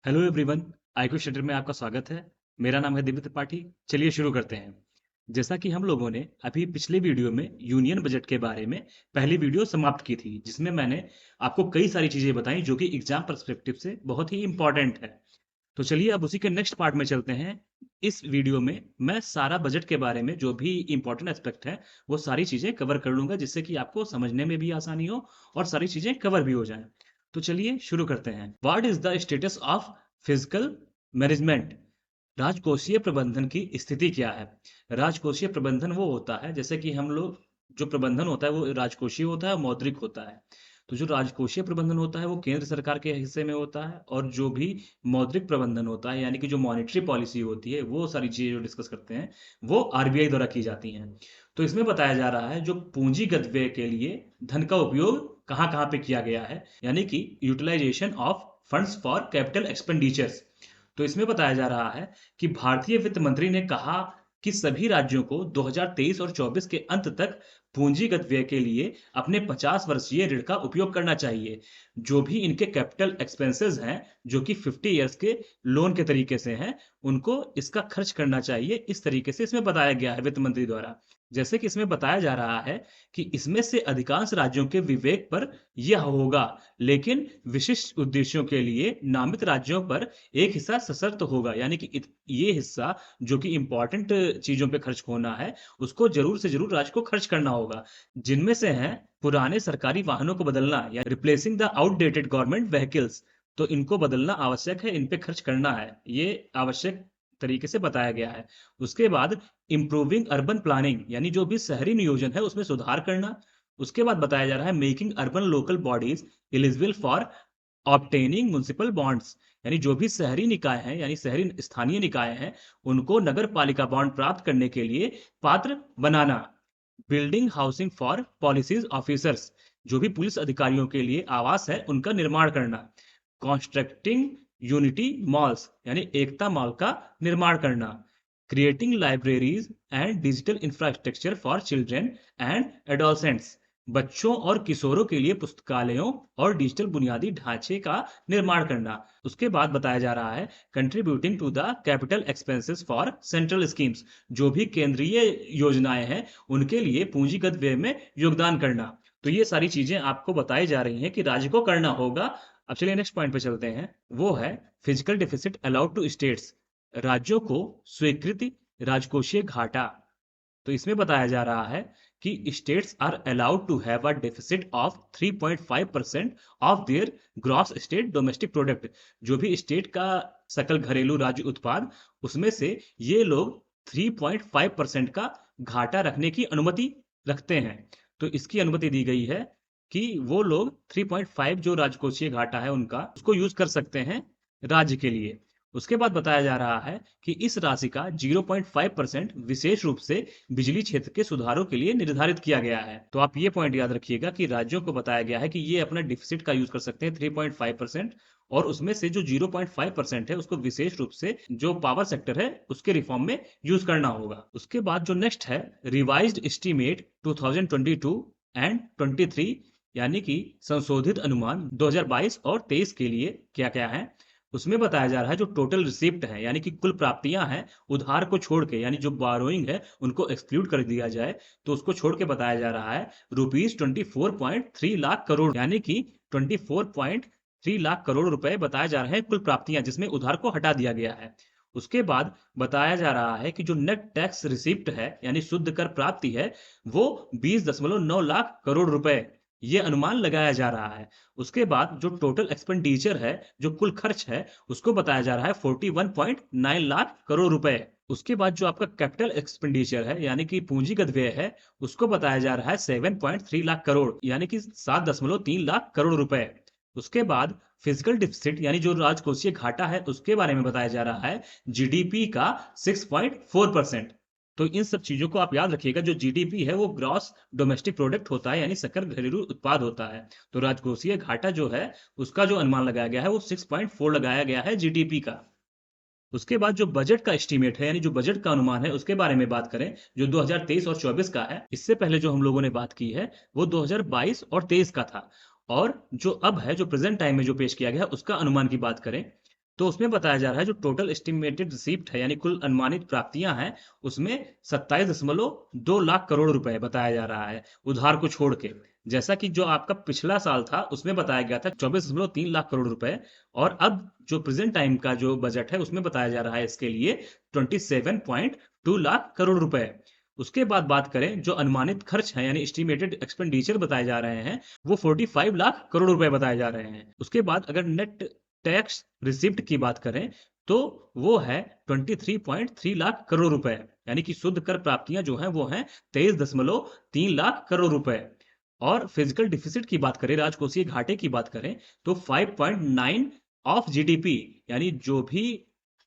Hello everyone. IQ study में आपका स्वागत है। मेरा नाम है दिव्य त्रिपाठी। चलिए शुरू करते हैं। जैसा कि हम लोगों ने अभी पिछले वीडियो में यूनियन बजट के बारे में पहली वीडियो समाप्त की थी, जिसमें मैंने आपको कई सारी चीजें बताई जो कि एग्जाम पर्सपेक्टिव से बहुत ही इंपॉर्टेंट है। तो चलिए अब उसी के नेक्स्ट पार्ट में चलते हैं। इस वीडियो में मैं सारा बजट के बारे में जो भी इंपॉर्टेंट एस्पेक्ट है वो सारी चीजें कवर कर लूंगा, जिससे कि आपको समझने में भी आसानी हो और सारी चीजें कवर भी हो जाएं। तो चलिए शुरू करते हैं। What is the status of physical management? राजकोषीय प्रबंधन की स्थिति क्या है? राजकोषीय प्रबंधन वो होता है, जैसे कि हम लोग जो प्रबंधन होता है वो राजकोषीय होता है और मौद्रिक होता है। तो जो राजकोषीय प्रबंधन होता है वो केंद्र सरकार के हिस्से में होता है, और जो भी मौद्रिक प्रबंधन होता है यानी कि जो मॉनेटरी पॉलिसी होती है, वो सारी चीजें जो डिस्कस करते हैं वो आरबीआई द्वारा की जाती हैं। तो इसमें बताया जा रहा है जो पूंजीगत व्यय के लिए धन का उपयोग कहाँ कहाँ पे किया गया है, यानी कि utilisation of funds for capital expenditures. तो इसमें बताया जा रहा है कि भारतीय वित्त मंत्री ने कहा कि सभी राज्यों को 2023 और 24 के अंत तक पूंजीगत व्यय के लिए अपने 50 वर्षीय ऋण का उपयोग करना चाहिए। जो भी इनके कैपिटल एक्सपेंसेस हैं, जो कि 50 इयर्स के लोन के तरीके से हैं, उनको इसका खर्च करना चाहिए। इस तरीके से इसमें बताया गया है वित्त मंत्री द्वारा। जैसे कि इसमें बताया जा रहा है कि इसमें से अधिकांश राज्यों के विवेक पर यह होगा, लेकिन विशिष्ट उद्देश्यों के लिए नामित राज्यों पर एक हिस्सा सशर्त होगा, यानी कि ये हिस्सा जो कि इंपॉर्टेंट चीजों पे खर्च होना है उसको जरूर से जरूर राज्य को खर्च करना होगा, जिनमें से है पुराने सरकारी वाहनों को बदलना या replacing the outdated government vehicles. तो इनको बदलना आवश्यक है, इन पे खर्च करना है, ये आवश्यक तरीके से बताया गया है। उसके बाद इंप्रूविंग अर्बन प्लानिंग, यानी जो भी शहरी नियोजन है उसमें सुधार करना। उसके बाद बताया जा रहा है making urban local bodies eligible for obtaining municipal bonds, यानी जो भी शहरी निकाय हैं यानी शहरी स्थानीय निकाय हैं उनको नगर पालिका बॉन्ड प्राप्त करने के लिए पात्र बनाना। Building housing for policies officers, जो भी पुलिस अधिकारियों के लिए आवास है उनका निर्माण करना। कॉन्स्ट्रक्टिंग यूनिटी मॉल्स, यानी एकता मॉल का निर्माण करना। Creating libraries and digital infrastructure for children and adolescents, बच्चों और किशोरों के लिए पुस्तकालयों और डिजिटल बुनियादी ढांचे का निर्माण करना। उसके बाद बताया जा रहा है contributing to the capital expenses for central schemes, जो भी केंद्रीय योजनाएं हैं उनके लिए पूंजीगत व्यय में योगदान करना। तो ये सारी चीजें आपको बताई जा रही हैं कि राज्य को करना होगा। अब चलिए नेक्स्ट पॉइंट पे चलते हैं। वो है fiscal deficit allowed to states, राज्यों को स्वीकृति राजकोषीय घाटा। तो इसमें बताया जा रहा है कि states are allowed to have a deficit of 3.5% of their gross state domestic product. जो भी स्टेट का सकल घरेलू राज्य उत्पाद, उसमें से ये लोग 3.5% का घाटा रखने की अनुमति रखते हैं। तो इसकी अनुमति दी गई है कि वो लोग 3.5 जो राजकोषीय घाटा है उनका उसको यूज कर सकते हैं राज्य के लिए। उसके बाद बताया जा रहा है कि इस राशि का 0.5% विशेष रूप से बिजली क्षेत्र के सुधारों के लिए निर्धारित किया गया है। तो आप ये पॉइंट याद रखिएगा कि राज्यों को बताया गया है कि ये अपना डिफिसिट का यूज कर सकते हैं 3.5%, और उसमें से जो 0.5% है उसको विशेष रूप से जो पावर सेक्टर है उसके रिफॉर्म में यूज करना होगा। उसके बाद जो नेक्स्ट है रिवाइज्ड एस्टीमेट 2022 एंड 23, यानी कि संशोधित अनुमान 2022 और 23 के लिए क्या क्या है। उसमें बताया जा रहा है जो टोटल रिसिप्ट है यानी कि कुल प्राप्तियां हैं उधार को छोड़ के, यानी जो बारोइंग है उनको एक्सक्लूड कर दिया जाए तो उसको छोड़ के बताया जा रहा है ₹24.3 लाख करोड़, यानी कि 24.3 लाख करोड़ रुपए बताए जा रहे हैं कुल प्राप्तियां, जिसमें उधार को हटा दिया गया है। उसके बाद बताया जा रहा है कि जो नेट टैक्स रिसिप्ट है यानी शुद्ध कर प्राप्ति है वो 20.9 लाख करोड़ रुपए, ये अनुमान लगाया जा रहा है। उसके बाद जो टोटल एक्सपेंडिचर है, जो कुल खर्च है, उसको बताया जा रहा है 41.9 लाख करोड़ रुपए। उसके बाद जो आपका कैपिटल एक्सपेंडिचर है यानी कि पूंजीगत व्यय है, उसको बताया जा रहा है 7.3 लाख करोड़, यानी कि 7.3 लाख करोड़ रुपए। उसके बाद फिजिकल डिफिसिट यानी जो राजकोषीय घाटा है उसके बारे में बताया जा रहा है जीडीपी का 6.4%। तो इन सब चीजों को आप याद रखिएगा। जो जीडीपी है वो ग्रॉस डोमेस्टिक प्रोडक्ट होता है, यानी सकल घरेलू उत्पाद होता है। तो राजकोषीय घाटा जो है उसका जो अनुमान लगाया गया है वो 6.4 लगाया गया है जीडीपी का। उसके बाद जो बजट का एस्टीमेट है यानी जो बजट का अनुमान है उसके बारे में बात करें, जो 2023 और 24 का है। इससे पहले जो हम लोगों ने बात की है वो 2022 और 23 का था, और जो अब है जो प्रेजेंट टाइम में जो पेश किया गया है उसका अनुमान की बात करें तो उसमें बताया जा रहा है जो टोटल एस्टिमेटेड रिसीप्ट है यानी कुल अनुमानित प्राप्तियां हैं, उसमें 27.2 लाख करोड़ रुपए बताया जा रहा है, उधार को छोड़ के। जैसा कि जो आपका पिछला साल था उसमें बताया गया था 24.3 लाख करोड़ रुपए, और अब जो प्रेजेंट टाइम का जो बजट है उसमें बताया जा रहा है इसके लिए 27.2 लाख करोड़ रुपए। उसके बाद बात करें जो अनुमानित खर्च है यानी एस्टिमेटेड एक्सपेंडिचर बताए जा रहे हैं, वो 45 लाख करोड़ रुपए बताए जा रहे हैं। उसके बाद अगर नेट टैक्स रिसिप्ट की बात करें तो वो है 23.3 लाख करोड़ रुपए, यानी कि शुद्ध कर प्राप्तियां जो हैं वो हैं 23.3 लाख करोड़ रुपए। और फिजिकल डिफिसिट की बात करें, राजकोषीय घाटे की बात करें, तो 5.9 ऑफ जीडीपी, यानी जो भी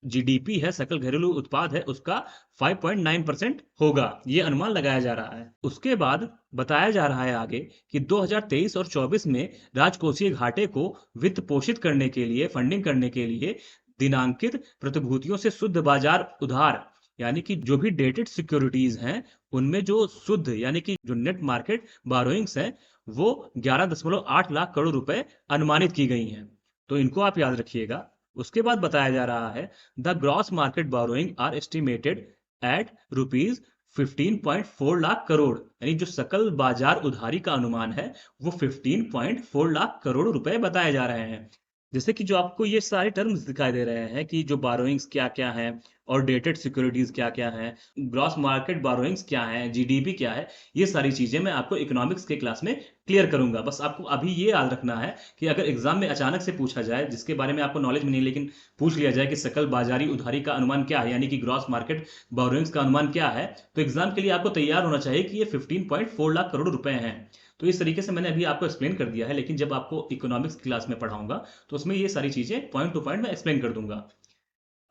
जीडीपी है, सकल घरेलू उत्पाद है, उसका 5.9% होगा, ये अनुमान लगाया जा रहा है। उसके बाद बताया जा रहा है आगे कि 2023 और 24 में राजकोषीय घाटे को वित्त पोषित करने के लिए, फंडिंग करने के लिए दिनांकित प्रतिभूतियों से शुद्ध बाजार उधार, यानी कि जो भी डेटेड सिक्योरिटीज हैं उनमें जो शुद्ध यानी कि जो नेट मार्केट बारोइंग्स हैं वो 11.8 लाख करोड़ रुपए अनुमानित की गई हैं। तो इनको आप याद रखिएगा। उसके बाद बताया जा रहा है the gross market borrowing are estimated at rupees 15.4 lakh crore, यानी जो सकल बाजार उधारी का अनुमान है वो 15.4 लाख करोड़ रुपए बताए जा रहे हैं। जैसे कि जो आपको ये सारे टर्म्स दिखाई दे रहे हैं कि जो बारोइंग्स क्या क्या हैं और डेटेड सिक्योरिटीज क्या क्या हैं, ग्रॉस मार्केट बारोइंग्स क्या है, जीडीपी क्या है, ये सारी चीजें मैं आपको इकोनॉमिक्स के क्लास में क्लियर करूंगा। बस आपको अभी ये याद रखना है कि अगर एग्जाम में अचानक से पूछा जाए जिसके बारे में आपको नॉलेज में नहीं, लेकिन पूछ लिया जाए कि सकल बाजारी उधारी का अनुमान क्या है यानी कि ग्रॉस मार्केट बोरोइंग्स का अनुमान क्या है, तो एग्जाम के लिए आपको तैयार होना चाहिए कि ये 15.4 लाख करोड़ रुपए हैं। तो इस तरीके से मैंने अभी आपको एक्सप्लेन कर दिया है, लेकिन जब आपको इकोनॉमिक्स क्लास में पढ़ाऊंगा तो उसमें ये सारी चीजें पॉइंट टू पॉइंट मैं एक्सप्लेन कर दूंगा।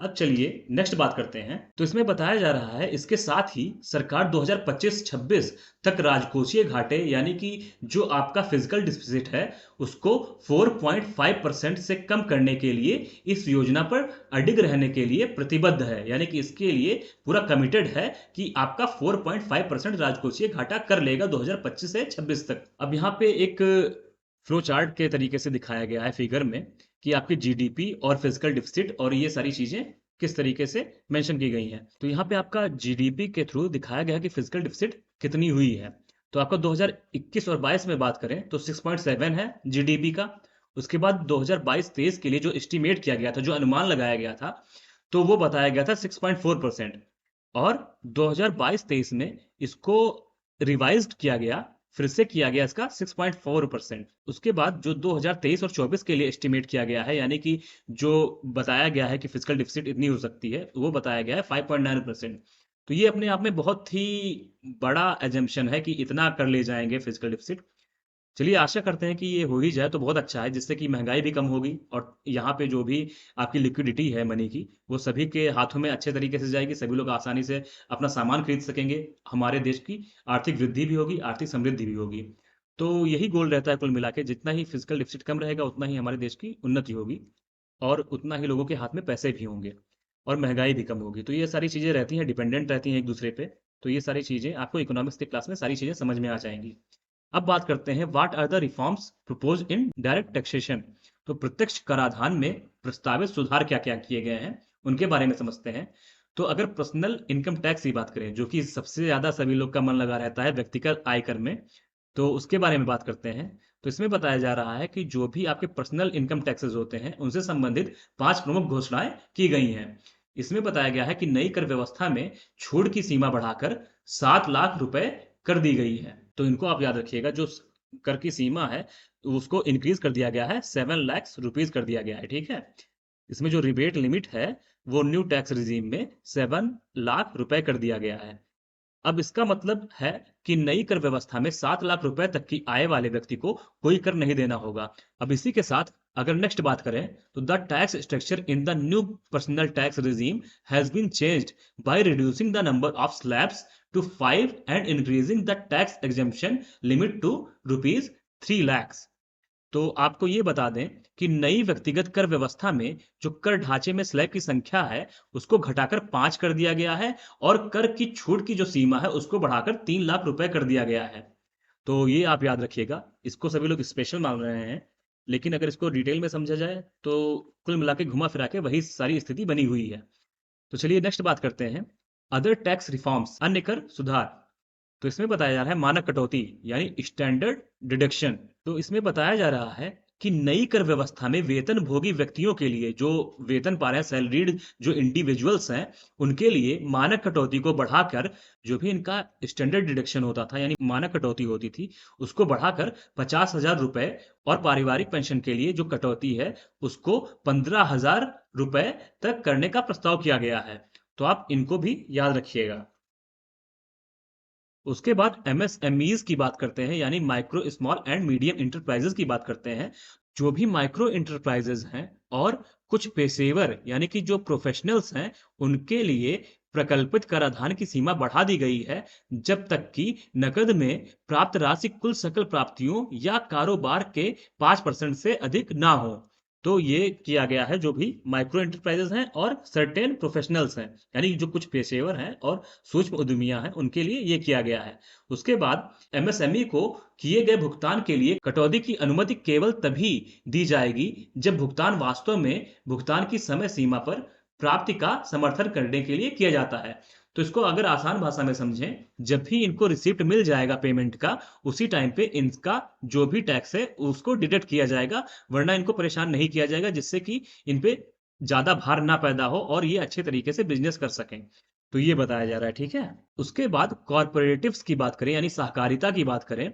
अब चलिए नेक्स्ट बात करते हैं। तो इसमें बताया जा रहा है इसके साथ ही सरकार 2025-26 तक राजकोषीय घाटे यानी कि जो आपका फिजिकल डिफिसिट है उसको 4.5% से कम करने के लिए इस योजना पर अडिग रहने के लिए प्रतिबद्ध है, यानी कि इसके लिए पूरा कमिटेड है कि आपका 4.5% राजकोषीय घाटा कर लेगा 2025 से 26 तक। अब यहाँ पे एक फ्लो चार्ट के तरीके से दिखाया गया है फिगर में कि आपकी जीडीपी और फिजिकल डिफिसिट और ये सारी चीजें किस तरीके से मेंशन की गई हैं। तो यहाँ पे आपका जीडीपी के थ्रू दिखाया गया कि फिजिकल डिफिसिट कितनी हुई है। तो आपका 2021 और 22 में बात करें तो 6.7 है जीडीपी का। उसके बाद 2022-23 के लिए जो एस्टिमेट किया गया था, जो अनुमान लगाया गया था, तो वो बताया गया था 6.4%। और 2022-23 में इसको रिवाइज्ड किया गया, फिर से किया गया इसका 6.4%। उसके बाद जो 2023 और 24 के लिए एस्टिमेट किया गया है यानी कि जो बताया गया है कि फिजिकल डिफिसिट इतनी हो सकती है, वो बताया गया है 5.9%। तो ये अपने आप में बहुत ही बड़ा एजम्पशन है कि इतना कर ले जाएंगे फिजिकल डिफिसिट। चलिए आशा करते हैं कि ये हो ही जाए तो बहुत अच्छा है, जिससे कि महंगाई भी कम होगी और यहाँ पे जो भी आपकी लिक्विडिटी है मनी की, वो सभी के हाथों में अच्छे तरीके से जाएगी, सभी लोग आसानी से अपना सामान खरीद सकेंगे, हमारे देश की आर्थिक वृद्धि भी होगी, आर्थिक समृद्धि भी होगी। तो यही गोल रहता है कुल मिला के, जितना ही फिजिकल डिफिसिट कम रहेगा उतना ही हमारे देश की उन्नति होगी और उतना ही लोगों के हाथ में पैसे भी होंगे और महंगाई भी कम होगी। तो ये सारी चीज़ें रहती हैं, डिपेंडेंट रहती हैं एक दूसरे पे। तो ये सारी चीज़ें आपको इकोनॉमिक्स के क्लास में सारी चीज़ें समझ में आ जाएंगी। अब बात करते हैं what are the reforms propose in direct taxation. तो प्रत्यक्ष कराधान में प्रस्तावित सुधार क्या क्या किए गए हैं उनके बारे में समझते हैं। तो अगर पर्सनल इनकम टैक्स की बात करें, जो कि सबसे ज्यादा सभी लोग का मन लगा रहता है व्यक्तिगत आयकर में, तो उसके बारे में बात करते हैं। तो इसमें बताया जा रहा है कि जो भी आपके पर्सनल इनकम टैक्सेस होते हैं उनसे संबंधित 5 प्रमुख घोषणाएं की गई हैं। इसमें बताया गया है कि नई कर व्यवस्था में छूट की सीमा बढ़ाकर 7 लाख रुपए कर दी गई है। तो इनको आप याद रखिएगा, जो कर की सीमा है उसको इंक्रीज कर दिया गया है, 7 लाख रुपीज कर दिया गया है, ठीक है। इसमें जो रिबेट लिमिट है वो न्यू टैक्स रिजीम में 7 लाख रुपए कर दिया गया है। अब इसका मतलब है कि नई कर व्यवस्था में 7 लाख रुपए तक की आय वाले व्यक्ति को कोई कर नहीं देना होगा। अब इसी के साथ अगर नेक्स्ट बात करें तो the tax structure in the new personal tax regime has been changed by reducing the number of slabs to 5 and increasing the tax exemption limit to rupees 3 lakh. तो आपको ये बता दें कि नई व्यक्तिगत कर व्यवस्था में जो कर ढांचे में स्लैब की संख्या है उसको घटाकर 5 कर दिया गया है और कर की छूट की जो सीमा है उसको बढ़ाकर 3 लाख रुपए कर दिया गया है। तो ये आप याद रखिएगा, इसको सभी लोग स्पेशल मान रहे हैं। लेकिन अगर इसको डिटेल में समझा जाए तो कुल मिला के घुमा फिरा के वही सारी स्थिति बनी हुई है। तो चलिए नेक्स्ट बात करते हैं, अदर टैक्स रिफॉर्म्स, अन्य कर सुधार। तो इसमें बताया जा रहा है मानक कटौती यानी स्टैंडर्ड डिडक्शन। तो इसमें बताया जा रहा है कि नई कर व्यवस्था में वेतन भोगी व्यक्तियों के लिए, जो वेतन पा रहे हैं, सैलरीड जो इंडिविजुअल्स हैं, उनके लिए मानक कटौती को बढ़ाकर, जो भी इनका स्टैंडर्ड डिडक्शन होता था यानी मानक कटौती होती थी, उसको बढ़ाकर 50,000 रुपए, और पारिवारिक पेंशन के लिए जो कटौती है उसको 15,000 रुपए तक करने का प्रस्ताव किया गया है। तो आप इनको भी याद रखिएगा। उसके बाद एमएसएमईज की बात करते हैं, यानी micro small and medium enterprises की बात करते हैं। जो भी माइक्रो इंटरप्राइजेज हैं और कुछ पेशेवर यानी कि जो प्रोफेशनल्स हैं, उनके लिए प्रकल्पित कराधान की सीमा बढ़ा दी गई है, जब तक कि नकद में प्राप्त राशि कुल सकल प्राप्तियों या कारोबार के 5% से अधिक ना हो। तो ये किया गया है जो भी माइक्रो एंटरप्राइजेस हैं और सर्टेन प्रोफेशनल्स हैं, यानी जो कुछ पेशेवर हैं और सूक्ष्म उद्यमियां हैं, उनके लिए ये किया गया है। उसके बाद एमएसएमई को किए गए भुगतान के लिए कटौती की अनुमति केवल तभी दी जाएगी जब भुगतान वास्तव में भुगतान की समय सीमा पर प्राप्ति का समर्थन करने के लिए किया जाता है। तो इसको अगर आसान भाषा में समझें, जब भी इनको रिसिप्ट मिल जाएगा पेमेंट का, उसी टाइम पे इनका जो भी टैक्स है उसको डिडक्ट किया जाएगा, वरना इनको परेशान नहीं किया जाएगा, जिससे कि इन पे ज्यादा भार ना पैदा हो और ये अच्छे तरीके से बिजनेस कर सकें। तो ये बताया जा रहा है, ठीक है। उसके बाद कॉर्पोरेटिव्स की बात करें यानी सहकारिता की बात करें,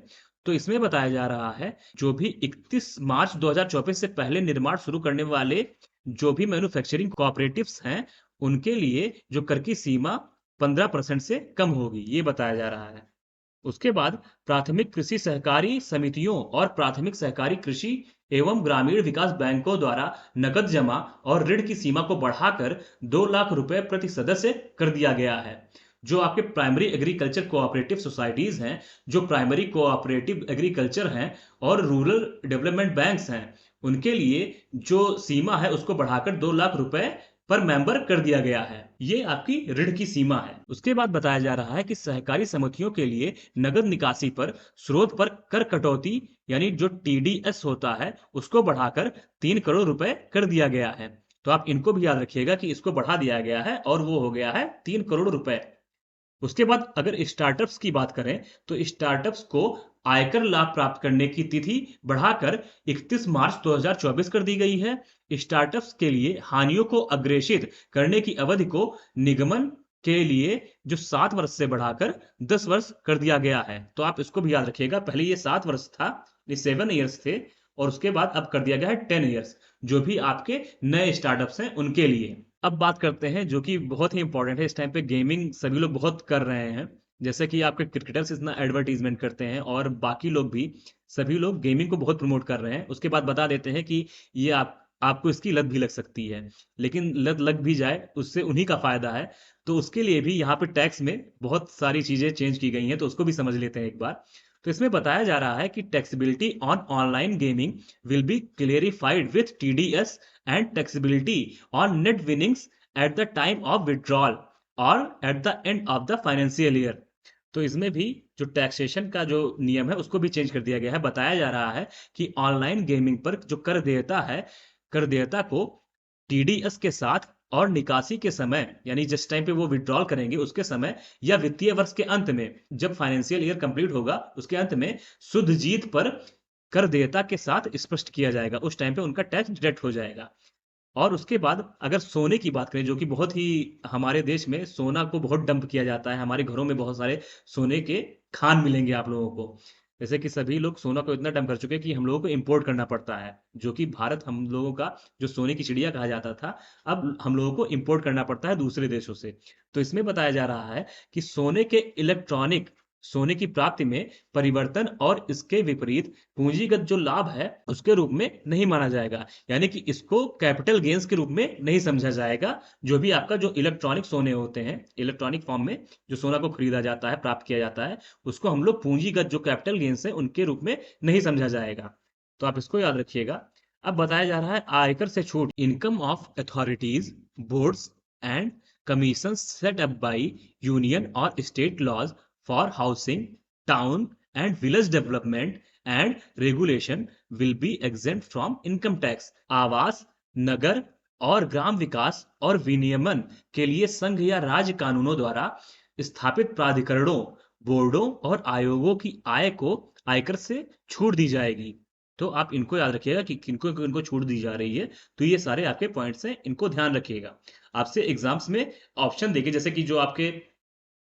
तो इसमें बताया जा रहा है जो भी 31 मार्च 2024 से पहले निर्माण शुरू करने वाले जो भी मैन्युफैक्चरिंग कॉर्पोरेटिव्स हैं, उनके लिए जो कर की सीमा 15% से कम होगी, ये बताया जा रहा है। उसके बाद प्राथमिक कृषि सहकारी समितियों और प्राथमिक सहकारी कृषि एवं ग्रामीण विकास बैंकों द्वारा नकद जमा और ऋण की सीमा को बढ़ाकर 2 लाख रुपए प्रति सदस्य कर दिया गया है। जो आपके प्राइमरी एग्रीकल्चर कोऑपरेटिव सोसाइटीज हैं, जो प्राइमरी कोऑपरेटिव एग्रीकल्चर हैं और रूरल डेवलपमेंट बैंक्स हैं, उनके लिए जो सीमा है उसको बढ़ाकर 2 लाख रुपए पर मेंबर कर दिया गया है। ये आपकी ऋण की सीमा है। उसके बाद बताया जा रहा है कि सहकारी समितियों के लिए नगद निकासी पर स्रोत पर कर कटौती यानी जो टीडीएस होता है उसको बढ़ाकर 3 करोड़ रुपए कर दिया गया है। तो आप इनको भी याद रखिएगा कि इसको बढ़ा दिया गया है और वो हो गया है 3 करोड़ रुपए। उसके बाद अगर स्टार्टअप्स की बात करें, तो स्टार्टअप्स को आयकर लाभ प्राप्त करने की तिथि बढ़ाकर 31 मार्च 2024 कर दी गई है। स्टार्टअप्स के लिए हानियों को अग्रेषित करने की अवधि को निगमन के लिए जो 7 वर्ष से बढ़ाकर 10 वर्ष कर दिया गया है। तो आप इसको भी याद रखिएगा, पहले ये 7 वर्ष था, ये 7 ईयर्स थे, और उसके बाद अब कर दिया गया है 10 ईयर्स, जो भी आपके नए स्टार्टअप्स हैं उनके लिए। अब बात करते हैं जो कि बहुत ही इंपॉर्टेंट है, इस टाइम पे गेमिंग सभी लोग बहुत कर रहे हैं। जैसे कि आपके क्रिकेटर्स इतना एडवर्टीजमेंट करते हैं और बाकी लोग भी, सभी लोग गेमिंग को बहुत प्रमोट कर रहे हैं। उसके बाद बता देते हैं कि ये आपको इसकी लत भी लग सकती है, लेकिन लत लग भी जाए उससे उन्हीं का फायदा है। तो उसके लिए भी यहाँ पे टैक्स में बहुत सारी चीजें चेंज की गई हैं, तो उसको भी समझ लेते हैं एक बार। तो इसमें बताया जा रहा है कि taxability on online gaming will be clarified with TDS and taxability on net winnings at the time of withdrawal or at the end of the financial year। तो इसमें भी जो टैक्सेशन का जो नियम है उसको भी चेंज कर दिया गया है। बताया जा रहा है कि ऑनलाइन गेमिंग पर जो कर देयता है, कर देयता को टीडीएस के साथ और निकासी के समय यानी जिस टाइम पे वो विड्रॉल करेंगे उसके समय या वित्तीय वर्ष के अंत में, जब फाइनेंशियल ईयर कंप्लीट होगा उसके अंत में शुद्ध जीत पर कर देयता के साथ स्पष्ट किया जाएगा, उस टाइम पे उनका टैक्स डिडक्ट हो जाएगा। और उसके बाद अगर सोने की बात करें, जो कि बहुत ही हमारे देश में सोना को बहुत डंप किया जाता है, हमारे घरों में बहुत सारे सोने के खान मिलेंगे आप लोगों को। जैसे कि सभी लोग सोना को इतना डंप कर चुके हैं कि हम लोगों को इंपोर्ट करना पड़ता है, जो कि भारत हम लोगों का जो सोने की चिड़िया कहा जाता था, अब हम लोगों को इंपोर्ट करना पड़ता है दूसरे देशों से। तो इसमें बताया जा रहा है कि सोने की प्राप्ति में परिवर्तन और इसके विपरीत पूंजीगत जो लाभ है उसके रूप में नहीं माना जाएगा, यानी कि इसको कैपिटल गेन्स के रूप में नहीं समझा जाएगा। जो भी आपका जो इलेक्ट्रॉनिक सोने होते हैं, इलेक्ट्रॉनिक फॉर्म में जो सोना को खरीदा जाता है, प्राप्त किया जाता है, उसको हम लोग पूंजीगत जो कैपिटल गेन्स है उनके रूप में नहीं समझा जाएगा। तो आप इसको याद रखिएगा। अब बताया जा रहा है आयकर से छूट, income of authorities, boards and commission set up by union और state laws for housing, town and village development and regulation will be exempt from income tax. आवास, नगर और ग्राम विकास और विनियमन के लिए संघ या राज्य कानूनों द्वारा स्थापित प्राधिकरणों, बोर्डों और आयोगों की आय को आयकर से छूट दी जाएगी। तो आप इनको याद रखिएगा कि किनको किनको छूट दी जा रही है। तो ये सारे आपके पॉइंट्स हैं, इनको ध्यान रखिएगा। आपसे एग्जाम्स में ऑप्शन देके, जैसे कि जो आपके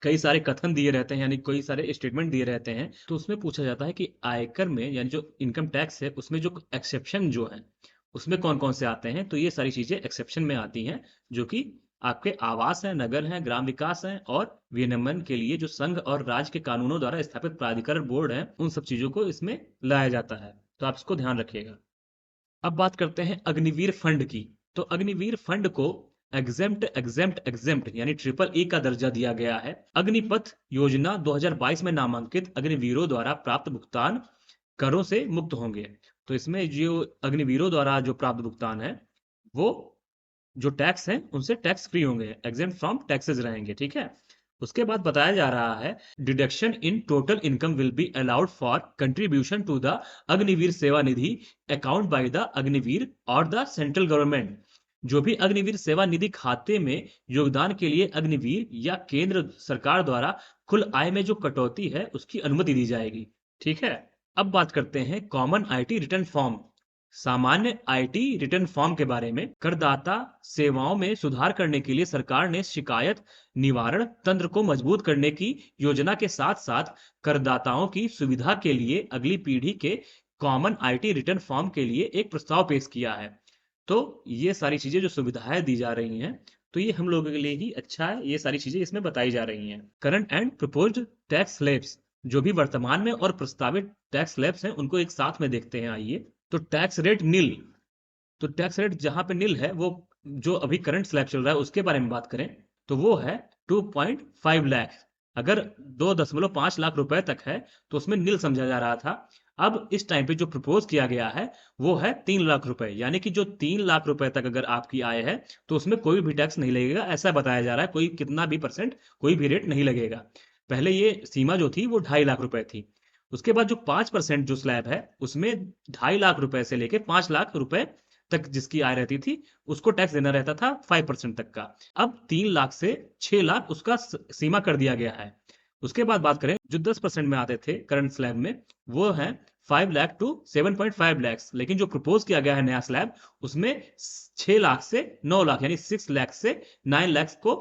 कई सारे कथन दिए रहते हैं, यानी कई सारे स्टेटमेंट दिए रहते हैं, तो उसमें पूछा जाता है कि आयकर में, यानी जो इनकम टैक्स है उसमें जो एक्सेप्शन जो है उसमें कौन कौन से आते हैं। तो ये सारी चीजें एक्सेप्शन में आती हैं, जो कि आपके आवास हैं, नगर हैं, ग्राम विकास हैं और विनियमन के लिए जो संघ और राज्य के कानूनों द्वारा स्थापित प्राधिकरण बोर्ड हैं, उन सब चीजों को इसमें लाया जाता है। तो आप इसको ध्यान रखिएगा। अब बात करते हैं अग्निवीर फंड की। तो अग्निवीर फंड को एग्जेम्प्ट एग्जेम्प्ट एग्जेम्प्ट यानी ट्रिपल ई का दर्जा दिया गया है। अग्निपथ योजना 2022 में नामांकित अग्निवीरों द्वारा प्राप्त भुगतान करों से मुक्त होंगे। तो इसमें जो अग्निवीरों द्वारा जो प्राप्त भुगतान है, वो जो टैक्स है उनसे टैक्स फ्री होंगे, एग्जेम्प्ट फ्रॉम टैक्सेस रहेंगे। ठीक है। उसके बाद बताया जा रहा है deduction in total income will be allowed for contribution to the Agniveer Seva Nidhi account by the Agniveer और द सेंट्रल गवर्नमेंट। जो भी अग्निवीर सेवा निधि खाते में योगदान के लिए अग्निवीर या केंद्र सरकार द्वारा कुल आय में जो कटौती है उसकी अनुमति दी जाएगी। ठीक है। अब बात करते हैं कॉमन आईटी रिटर्न फॉर्म, सामान्य आईटी रिटर्न फॉर्म के बारे में। करदाता सेवाओं में सुधार करने के लिए सरकार ने शिकायत निवारण तंत्र को मजबूत करने की योजना के साथ साथ करदाताओं की सुविधा के लिए अगली पीढ़ी के कॉमन आईटी रिटर्न फॉर्म के लिए एक प्रस्ताव पेश किया है। तो ये सारी चीजें जो सुविधाएं दी जा रही हैं, तो ये हम लोगों के लिए ही अच्छा है। ये सारी चीजें इसमें बताई जा रही हैं। Current and proposed tax slabs, जो भी वर्तमान में और प्रस्तावित टैक्स स्लैब्स हैं उनको एक साथ में देखते हैं। आइए। तो टैक्स रेट नील, तो टैक्स रेट जहां पे नील है, वो जो अभी करंट स्लैब चल रहा है उसके बारे में बात करें तो वो है 2.5 लाख। अगर 2.5 लाख रुपए तक है तो उसमें नील समझा जा रहा था। अब इस टाइम पे जो प्रपोज किया गया है वो है 3 लाख रुपए, यानी कि जो 3 लाख रुपए तक अगर आपकी आय है तो उसमें कोई भी टैक्स नहीं लगेगा, ऐसा बताया जा रहा है। कोई कितना भी परसेंट कोई भी रेट नहीं लगेगा। पहले ये सीमा जो थी वो 2.5 लाख रुपए थी। उसके बाद जो 5% जो स्लैब है उसमें 2.5 लाख रुपए से लेके 5 लाख रुपए तक जिसकी आय रहती थी उसको टैक्स देना रहता था 5% तक का। अब 3 लाख से 6 लाख उसका सीमा कर दिया गया है। उसके बाद बात करें जो 10% में आते थे करंट स्लैब में, वो है 5 लाख टू 7.5 लाख। लेकिन जो प्रपोज किया गया है नया स्लैब, उसमें 6 लाख से 9 लाख यानी 6 लाख से 9 लाख को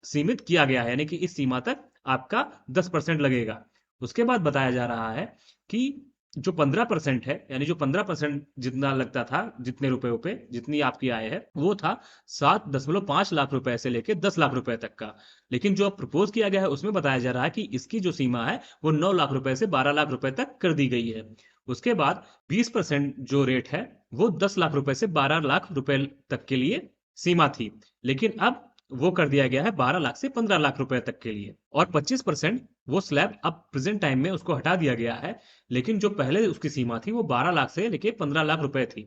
सीमित किया गया है, यानी कि इस सीमा तक आपका 10% लगेगा। उसके बाद बताया जा रहा है कि जो 15% है, यानी जो 15% जितना लगता था, जितने रुपए पे जितनी आपकी आय है, वो था 7.5 लाख रुपए से लेके 10 लाख रुपए तक का। लेकिन जो अब प्रपोज किया गया है उसमें बताया जा रहा है कि इसकी जो सीमा है वो 9 लाख रुपए से 12 लाख रुपए तक कर दी गई है। उसके बाद 20% जो रेट है वो 10 लाख रुपए से 12 लाख रुपए तक के लिए सीमा थी, लेकिन अब वो कर दिया गया है 12 लाख से 15 लाख रुपए तक के लिए। और 25% वो स्लैब अब प्रेजेंट टाइम में उसको हटा दिया गया है, लेकिन जो पहले उसकी सीमा थी वो 12 लाख से लेके 15 लाख रुपए थी।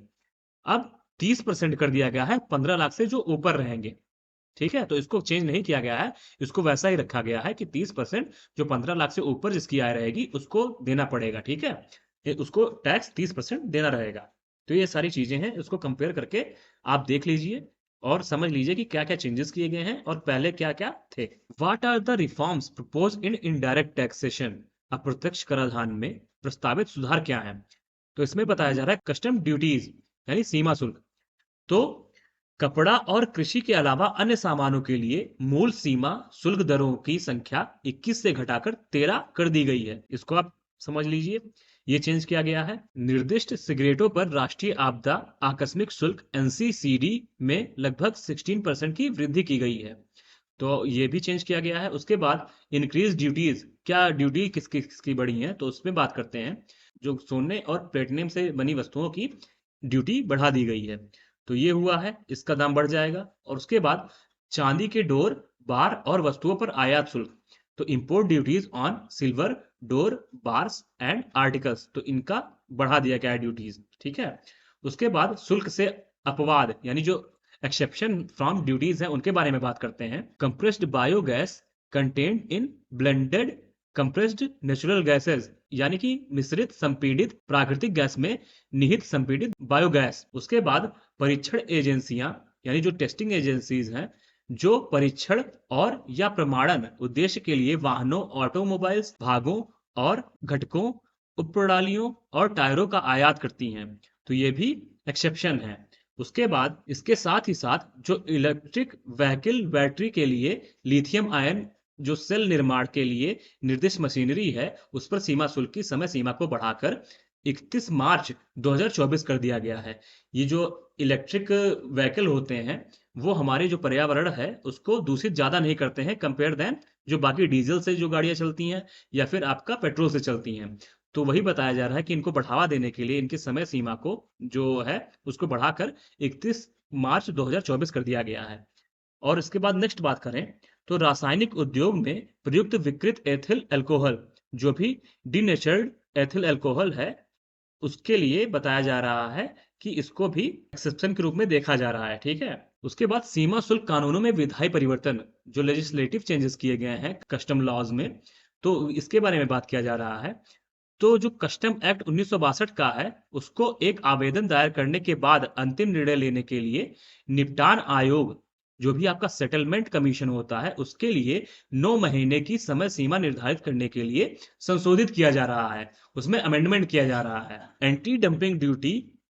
अब 30% कर दिया गया है 15 लाख से जो ऊपर रहेंगे। ठीक है। तो इसको चेंज नहीं किया गया है, इसको वैसा ही रखा गया है कि 30% जो 15 लाख से ऊपर जिसकी आय रहेगी उसको देना पड़ेगा। ठीक है। उसको टैक्स 30% देना रहेगा। तो ये सारी चीजें हैं, इसको कंपेयर करके आप देख लीजिए और समझ लीजिए कि क्या क्या चेंजेस किए गए हैं और पहले क्या क्या थे। What are the reforms propose in indirect taxation, अप्रत्यक्ष कराधान में प्रस्तावित सुधार क्या है। तो इसमें बताया जा रहा है कस्टम ड्यूटीज यानी सीमा शुल्क। तो कपड़ा और कृषि के अलावा अन्य सामानों के लिए मूल सीमा शुल्क दरों की संख्या 21 से घटाकर 13 कर दी गई है। इसको आप समझ लीजिए, ये चेंज किया गया है। निर्दिष्ट सिगरेटों पर राष्ट्रीय आपदा आकस्मिक शुल्क एनसीसीडी में लगभग 16% की वृद्धि की गई है। तो ये भी चेंज किया गया है। उसके बाद इंक्रीज ड्यूटीज, क्या ड्यूटी किसकी बढ़ी है, तो उसमें बात करते हैं। जो सोने और प्लेटिनम से बनी वस्तुओं की ड्यूटी बढ़ा दी गई है, तो ये हुआ है, इसका दाम बढ़ जाएगा। और उसके बाद चांदी के डोर, बार और वस्तुओं पर आयात शुल्क, तो import duties on silver dore bars and articles, तो इनका बढ़ा दिया गया है ड्यूटीज। ठीक है। उसके बाद शुल्क से अपवाद यानी जो एक्सेप्शन फ्रॉम ड्यूटीज है उनके बारे में बात करते हैं। Compressed biogas content in blended compressed natural gases यानी कि मिश्रित संपीड़ित प्राकृतिक गैस में निहित संपीड़ित बायोगैस। उसके बाद परीक्षण एजेंसियां यानी जो टेस्टिंग एजेंसीज हैं, जो परीक्षण और या प्रमाणन उद्देश्य के लिए वाहनों, ऑटोमोबाइल्स, भागों और घटकों, उपप्रणालियों और टायरों का आयात करती हैं। तो ये भी एक्सेप्शन है। उसके बाद इसके साथ ही साथ जो इलेक्ट्रिक व्हीकल बैटरी के लिए लिथियम आयन जो सेल निर्माण के लिए निर्दिष्ट मशीनरी है, उस पर सीमा शुल्क की समय सीमा को बढ़ाकर 31 मार्च 2024 कर दिया गया है। ये जो इलेक्ट्रिक व्हीकल होते हैं, वो हमारे जो पर्यावरण है उसको दूषित ज़्यादा नहीं करते हैं कंपेयर देन जो बाकी डीजल से जो गाड़ियाँ चलती हैं या फिर आपका पेट्रोल से चलती हैं। तो वही बताया जा रहा है कि इनको बढ़ावा देने के लिए इनकी समय सीमा को जो है उसको बढ़ाकर 31 मार्च 2024 कर दिया गया है। और इसके बाद नेक्स्ट बात करें तो रासायनिक उद्योग में प्रयुक्त विकृत एथिल अल्कोहल, जो भी डीनेचर्ड एथिल अल्कोहल है, उसके लिए बताया जा रहा है कि इसको भी एक्सेप्शन के रूप में देखा जा रहा है। ठीक है। उसके बाद सीमा शुल्क कानूनों में विधायी परिवर्तन, जो लेजिस्लेटिव चेंजेस किए गए हैं कस्टम लॉज में, तो इसके बारे में बात किया जा रहा है। तो जो कस्टम एक्ट 1962 का है, उसको एक आवेदन दायर करने के बाद अंतिम निर्णय लेने के लिए निपटान आयोग, जो भी आपका सेटलमेंट कमीशन होता है, उसके लिए 9 महीने की समय सीमा निर्धारित करने के लिए संशोधित किया जा रहा है। उसमें अमेंडमेंट किया जा रहा है। Anti dumping duty,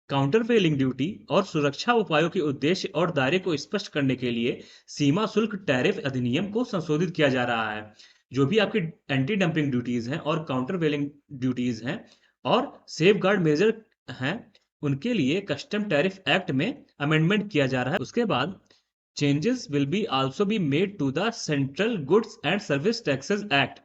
countervailing duty और सुरक्षा उपायों के उद्देश्य और दायरे को स्पष्ट करने के लिए सीमा शुल्क टैरिफ अधिनियम को संशोधित किया जा रहा है। जो भी आपकी एंटी डंपिंग ड्यूटीज हैं और काउंटर वेलिंग ड्यूटीज हैं और सेफ गार्ड मेजर हैं, उनके लिए कस्टम टैरिफ एक्ट में अमेंडमेंट किया जा रहा है। उसके बाद changes will be also be made to the central goods and service taxes act.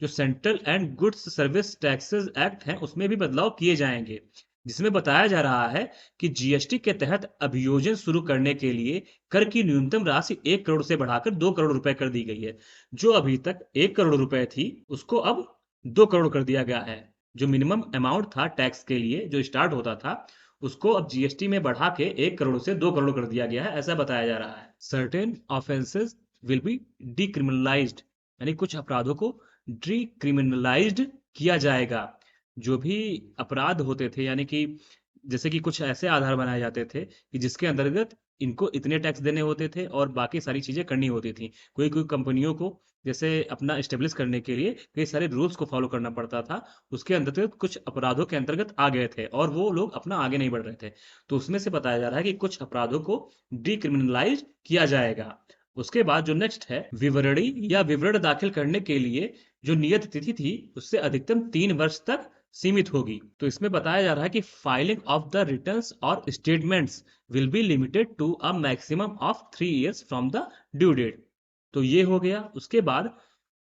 जो central and goods service taxes act है, उसमें भी बदलाव किए जाएंगे, जिसमें बताया जा रहा है कि जीएसटी के तहत अभियोजन शुरू करने के लिए कर की न्यूनतम राशि 1 करोड़ से बढ़ाकर 2 करोड़ रुपए कर दी गई है। जो अभी तक 1 करोड़ रुपए थी, उसको अब 2 करोड़ कर दिया गया है। जो मिनिमम अमाउंट था टैक्स के लिए जो स्टार्ट होता था, उसको अब जीएसटी में बढ़ा के 1 करोड़ से 2 करोड़ कर दिया गया है, ऐसा बताया जा रहा है। सर्टेन ऑफेंसेस विल बी डिक्रिमिनलाइज्ड, यानी कुछ अपराधों को डिक्रिमिनलाइज्ड किया जाएगा। जो भी अपराध होते थे, यानी कि जैसे कि कुछ ऐसे आधार बनाए जाते थे कि जिसके अंतर्गत इनको इतने टैक्स देने होते थे और बाकी सारी चीजें करनी होती थी। कोई कोई कंपनियों को जैसे अपना स्टेब्लिश करने के लिए कई सारे रूल्स को फॉलो करना पड़ता था, उसके अंतर्गत कुछ अपराधों के अंतर्गत आ गए थे और वो लोग अपना आगे नहीं बढ़ रहे थे। तो उसमें से बताया जा रहा है कि कुछ अपराधों को डिक्रिमिनलाइज किया जाएगा। उसके बाद जो नेक्स्ट है, विवरणी या विवरण दाखिल करने के लिए जो नियत तिथि थी, उससे अधिकतम 3 वर्ष तक सीमित होगी। तो इसमें बताया जा रहा है कि फाइलिंग ऑफ द रिटर्न्स और statements will be limited to a maximum of 3 years from the due date. तो ये हो गया। उसके बाद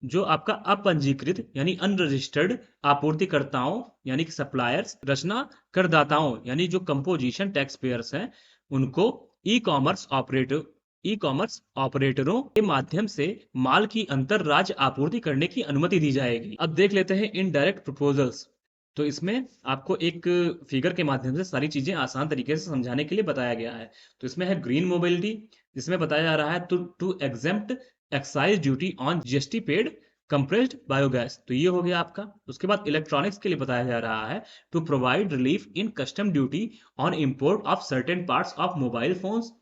जो आपका अपंजीकृत यानी अनरजिस्टर्ड आपूर्तिकर्ताओं यानी कि सप्लायर्स, रचना करदाताओं यानी जो कंपोजिशन टैक्स पेयर्स हैं, उनको ई कॉमर्स ऑपरेटरों के माध्यम से माल की अंतर राज्य आपूर्ति करने की अनुमति दी जाएगी। अब देख लेते हैं इनडायरेक्ट प्रपोजल्स। तो इसमें आपको एक फिगर के माध्यम से सारी चीजें आसान तरीके से समझाने के लिए बताया गया है। तो इसमें है ग्रीन मोबिलिटी, जिसमें बताया जा रहा है to exempt excise duty on GST paid compressed biogas. तो ये हो गया आपका। उसके बाद इलेक्ट्रॉनिक्स के लिए बताया जा रहा है to provide relief in custom duty on import of certain parts of mobile phones,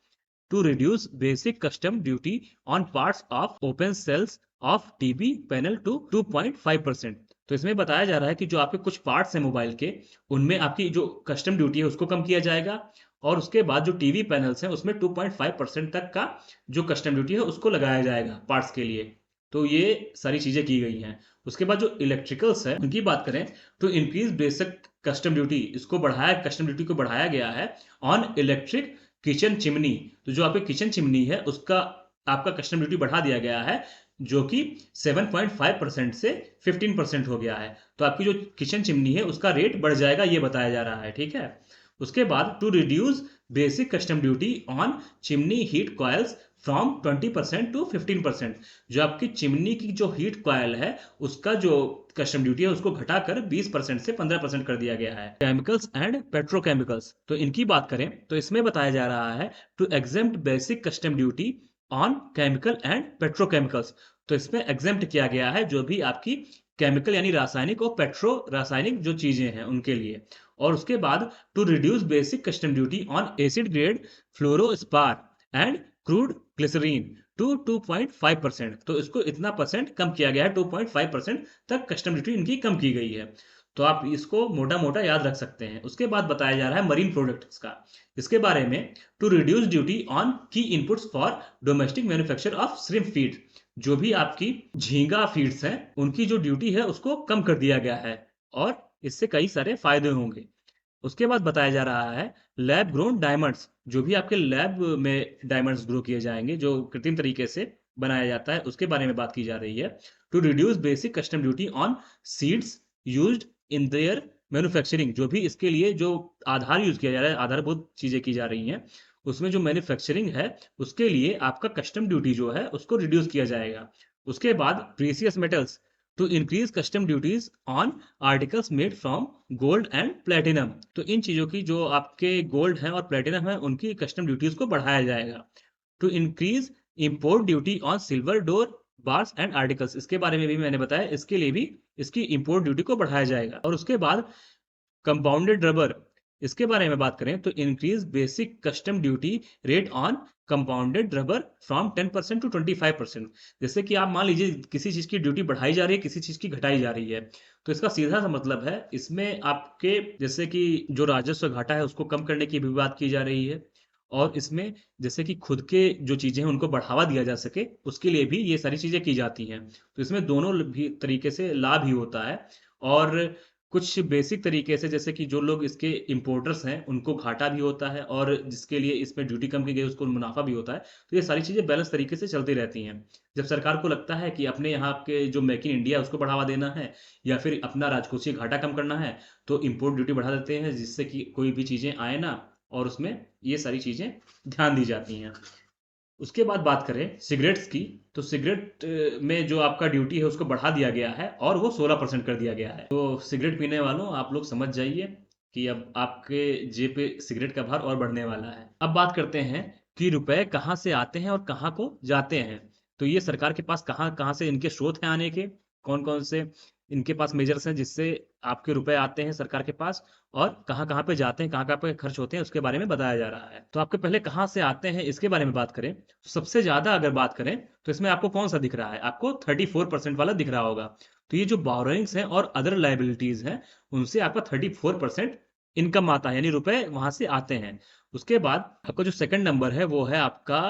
to reduce basic custom duty on parts of open cells of TV panel to 2.5%। तो इसमें बताया जा रहा है कि जो आपके कुछ पार्ट्स हैं मोबाइल के, उनमें आपकी जो कस्टम ड्यूटी है उसको कम किया जाएगा और उसके बाद जो टीवी पैनल्स हैं उसमें 2.5% तक का जो कस्टम ड्यूटी है उसको लगाया जाएगा पार्ट्स के लिए। तो ये सारी चीजें की गई हैं। उसके बाद जो इलेक्ट्रिकल्स है उनकी बात करें तो इंक्रीज बेसिक कस्टम ड्यूटी, इसको बढ़ाया, कस्टम ड्यूटी को बढ़ाया गया है ऑन इलेक्ट्रिक किचन चिमनी। तो जो आपकी किचन चिमनी है उसका आपका कस्टम ड्यूटी बढ़ा दिया गया है, जो कि 7.5% से 15% हो गया है। तो आपकी जो किचन चिमनी है उसका रेट बढ़ जाएगा, ये बताया जा रहा है। ठीक है। उसके बाद to reduce basic custom duty on chimney heat coils from 20% to 15%। जो आपकी चिमनी की जो हीट कॉयल है उसका जो कस्टम ड्यूटी है उसको घटाकर 20% से 15% कर दिया गया है। केमिकल्स एंड पेट्रोकेमिकल्स, तो इनकी बात करें तो इसमें बताया जा रहा है to exempt basic custom duty on chemical and petrochemicals. तो इसमें एग्जेम्प्ट किया गया है जो भी आपकी केमिकल यानी रासायनिक और पेट्रो रासायनिक जो चीजें हैं उनके लिए। और उसके बाद to reduce basic custom duty on acid grade fluorospar and crude glycerine to 2.5%। तो इसको इतना परसेंट कम किया गया है, 2.5% तक कस्टम ड्यूटी इनकी कम की गई है। तो आप इसको मोटा मोटा याद रख सकते हैं। उसके बाद बताया जा रहा है मरीन प्रोडक्ट्स का। इसके बारे में टू रिड्यूस ड्यूटी ऑन की inputs for domestic manufacture of shrimp feed. जो भी आपकी झींगा फीड्स हैं उनकी जो ड्यूटी है उसको कम कर दिया गया है और इससे कई सारे फायदे होंगे। उसके बाद बताया जा रहा है लैब ग्रोन डायमंड्स। जो भी आपके लैब में डायमंड्स ग्रो किए जाएंगे जो कृत्रिम तरीके से बनाया जाता है उसके बारे में बात की जा रही है। To reduce basic custom duty on seeds used in their manufacturing. जो भी इसके लिए जो आधार यूज किया जा रहा है, आधारभूत चीजें की जा रही हैं, उसमें जो मैन्युफैक्चरिंग है उसके लिए आपका कस्टम ड्यूटी जो है उसको रिड्यूस किया जाएगा। उसके बाद precious metals to increase custom duties on articles made from gold and platinum. तो इन चीजों की जो आपके गोल्ड है और प्लेटिनम है उनकी कस्टम ड्यूटीज को बढ़ाया जाएगा। To increase import duty on silver dore bars and articles. इसके बारे में भी मैंने बताया, इसके लिए भी इसकी इंपोर्ट ड्यूटी को बढ़ाया जाएगा। और उसके बाद कंपाउंडेड रबर, इसके बारे में बात करें तो increase basic custom duty rate on compounded rubber from 10% to 25%। जैसे कि आप मान लीजिए किसी चीज की ड्यूटी बढ़ाई जा रही है, किसी चीज की घटाई जा रही है, तो इसका सीधा सा मतलब है इसमें आपके जैसे कि जो राजस्व घाटा है उसको कम करने की भी बात की जा रही है। और इसमें जैसे कि खुद के जो चीजें हैं उनको बढ़ावा दिया जा सके उसके लिए भी ये सारी चीजें की जाती हैं। तो इसमें दोनों भी तरीके से लाभ ही होता है। और कुछ बेसिक तरीके से जैसे कि जो लोग इसके इंपोर्टर्स हैं उनको घाटा भी होता है और जिसके लिए इसमें ड्यूटी कम की गई उसको मुनाफा भी होता है। तो ये सारी चीज़ें बैलेंस तरीके से चलती रहती हैं। जब सरकार को लगता है कि अपने यहाँ के जो मेक इन इंडिया है उसको बढ़ावा देना है या फिर अपना राजकोषीय घाटा कम करना है तो इम्पोर्ट ड्यूटी बढ़ा देते हैं जिससे कि कोई भी चीज़ें आए ना, और उसमें ये सारी चीज़ें ध्यान दी जाती हैं। उसके बाद बात करें सिगरेट्स की, तो सिगरेट में जो आपका ड्यूटी है उसको बढ़ा दिया गया है और वो 16% कर दिया गया है। तो सिगरेट पीने वालों आप लोग समझ जाइए कि अब आपके जेब पे सिगरेट का भार और बढ़ने वाला है। अब बात करते हैं कि रुपए कहाँ से आते हैं और कहाँ को जाते हैं। तो ये सरकार के पास कहाँ कहाँ से इनके स्रोत हैं आने के, कौन कौन से इनके पास मेजर्स हैं जिससे आपके रुपए आते हैं सरकार के पास और कहाँ कहाँ पे जाते हैं, कहाँ कहाँ पे खर्च होते हैं, उसके बारे में बताया जा रहा है। तो आपके पहले कहाँ से आते हैं इसके बारे में बात करें तो सबसे ज्यादा अगर बात करें तो इसमें आपको कौन सा दिख रहा है, आपको 34% वाला दिख रहा होगा। तो ये जो बोरोइंग्स हैं और अदर लाइबिलिटीज हैं उनसे आपका 34% इनकम आता है, यानी रुपए वहां से आते हैं। उसके बाद आपका जो सेकंड नंबर है वो है आपका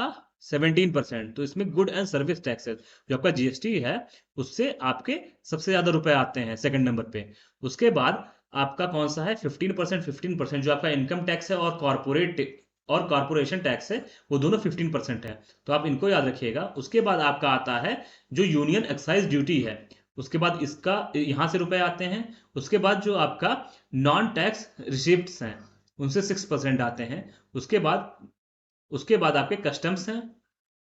17%। तो इसमें गुड एंड सर्विस टैक्सेस जो आपका जीएसटी है उससे आपके सबसे ज्यादा रुपए आते हैं सेकंड नंबर पे। उसके बाद आपका कौन सा है 15% जो आपका इनकम टैक्स है और कॉर्पोरेशन टैक्स है वो दोनों 15% है। तो आप इनको याद रखिएगा। उसके बाद आपका आता है जो यूनियन एक्साइज ड्यूटी है, उसके बाद इसका यहां से रुपए आते हैं। उसके बाद जो आपका नॉन टैक्स रिसिप्ट्स हैं उनसे 6% आते हैं। उसके बाद आपके कस्टम्स हैं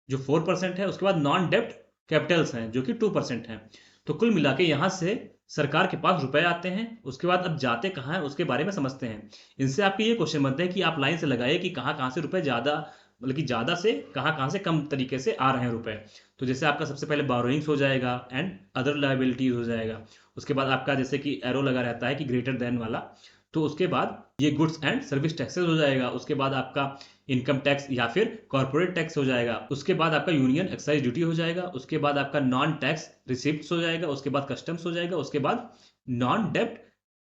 जो 4% है। उसके बाद नॉन डेप्ट कैपिटल्स हैं जो कि 2% हैं। तो कुल मिला के यहाँ से सरकार के पास रुपए आते हैं। उसके बाद अब जाते कहाँ हैं उसके बारे में समझते हैं। इनसे आपके ये क्वेश्चन बनते हैं कि आप लाइन से लगाइए कि कहाँ कहाँ से रुपए ज्यादा, मतलब कि ज्यादा से कहाँ कहाँ से कम तरीके से आ रहे हैं रुपए। तो जैसे आपका सबसे पहले बोरोइंग्स हो जाएगा एंड अदर लाइबिलिटीज हो जाएगा। उसके बाद आपका जैसे कि एरो लगा रहता है कि ग्रेटर देन वाला, तो उसके बाद ये गुड्स एंड सर्विस टैक्सेस हो जाएगा। उसके बाद आपका इनकम टैक्स या फिर कॉर्पोरेट टैक्स हो जाएगा। उसके बाद आपका यूनियन एक्साइज ड्यूटी हो जाएगा। उसके बाद आपका नॉन टैक्स रिसिप्ट्स हो जाएगा। उसके बाद कस्टम्स हो जाएगा। उसके बाद नॉन डेप्ट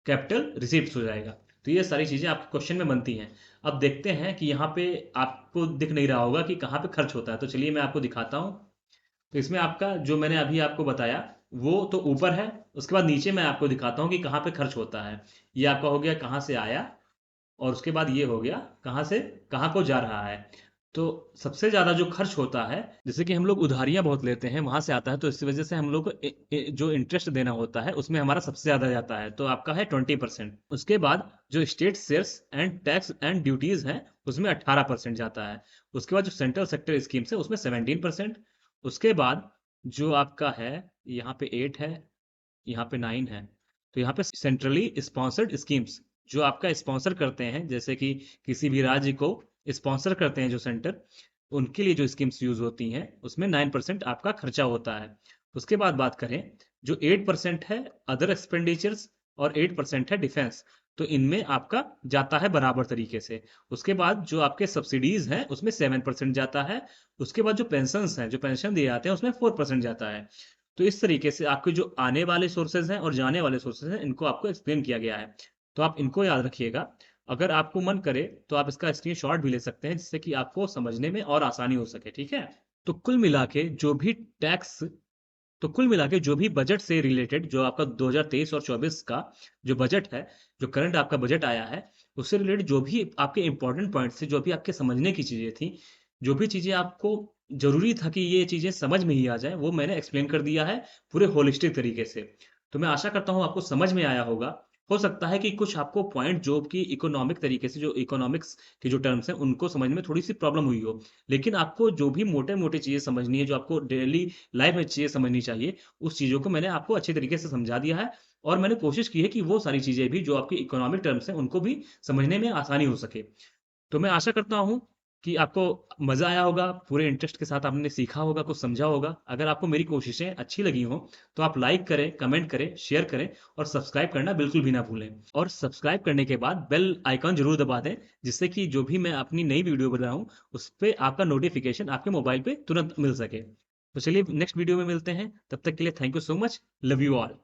कैपिटल रिसिप्ट्स हो जाएगा। तो ये सारी चीजें आपके क्वेश्चन में बनती हैं। अब देखते हैं कि यहाँ पे आपको दिख नहीं रहा होगा कि कहाँ पे खर्च होता है, तो चलिए मैं आपको दिखाता हूँ। तो इसमें आपका जो मैंने अभी आपको बताया वो तो ऊपर है। उसके बाद नीचे मैं आपको दिखाता हूँ कि कहाँ पे खर्च होता है। ये आपका हो गया कहाँ से आया, और उसके बाद ये हो गया कहाँ से कहाँ को जा रहा है। तो सबसे ज्यादा जो खर्च होता है, जैसे कि हम लोग उधारियां बहुत लेते हैं वहां से आता है, तो इस वजह से हम लोग को जो इंटरेस्ट देना होता है उसमें हमारा सबसे ज्यादा जाता है, तो आपका है 20%। उसके बाद जो state sales and tax and duties हैं उसमें 18% जाता है। उसके बाद जो सेंट्रल सेक्टर स्कीम्स है उसमें 17%। उसके बाद जो आपका है यहाँ पे 8 है, यहाँ पे 9 है। तो यहाँ पे सेंट्रली स्पॉन्सर्ड स्कीम्स जो आपका स्पॉन्सर करते हैं, जैसे कि किसी भी राज्य को स्पॉन्सर करते हैं जो सेंटर, उनके लिए जो स्कीम्स यूज होती हैं उसमें 9% आपका खर्चा होता है। उसके बाद बात करें, जो 8% है अदर एक्सपेंडिचर्स और 8% है डिफेंस, तो इनमें आपका जाता है बराबर तरीके से। उसके बाद जो आपके सब्सिडीज हैं उसमें 7% जाता है। उसके बाद जो पेंशन हैं, जो पेंशन दिए जाते हैं, उसमें 4% जाता है। तो इस तरीके से आपके जो आने वाले सोर्सेज हैं और जाने वाले सोर्सेज हैं, इनको आपको एक्सप्लेन किया गया है। तो आप इनको याद रखिएगा। अगर आपको मन करे तो आप इसका स्क्रीनशॉट भी ले सकते हैं, जिससे कि आपको समझने में और आसानी हो सके। ठीक है। तो कुल मिला के जो भी टैक्स तो कुल मिला के जो भी बजट से रिलेटेड, जो आपका 2023 और 24 का जो बजट है, जो करंट आपका बजट आया है, उससे रिलेटेड जो भी आपके इंपॉर्टेंट पॉइंट्स थे, जो भी आपके समझने की चीज़ें थी, जो भी चीज़ें आपको ज़रूरी था कि ये चीज़ें समझ में ही आ जाए, वो मैंने एक्सप्लेन कर दिया है पूरे होलिस्टिक तरीके से। तो मैं आशा करता हूँ आपको समझ में आया होगा। हो सकता है कि कुछ आपको पॉइंट जो कि इकोनॉमिक तरीके से, जो इकोनॉमिक्स के जो टर्म्स हैं, उनको समझने में थोड़ी सी प्रॉब्लम हुई हो, लेकिन आपको जो भी मोटे मोटे चीज़ें समझनी है, जो आपको डेली लाइफ में चीज़ें समझनी चाहिए, उस चीज़ों को मैंने आपको अच्छे तरीके से समझा दिया है। और मैंने कोशिश की है कि वो सारी चीज़ें भी जो आपकी इकोनॉमिक टर्म्स हैं, उनको भी समझने में आसानी हो सके। तो मैं आशा करता हूँ कि आपको मज़ा आया होगा, पूरे इंटरेस्ट के साथ आपने सीखा होगा, कुछ समझा होगा। अगर आपको मेरी कोशिशें अच्छी लगी हों, तो आप लाइक करें, कमेंट करें, शेयर करें और सब्सक्राइब करना बिल्कुल भी ना भूलें। और सब्सक्राइब करने के बाद बेल आइकॉन ज़रूर दबा दें, जिससे कि जो भी मैं अपनी नई वीडियो बनाऊँ, उस पे आपका नोटिफ़िकेशन आपके मोबाइल पे तुरंत मिल सके। तो चलिए नेक्स्ट वीडियो में मिलते हैं, तब तक के लिए thank you so much, love you all.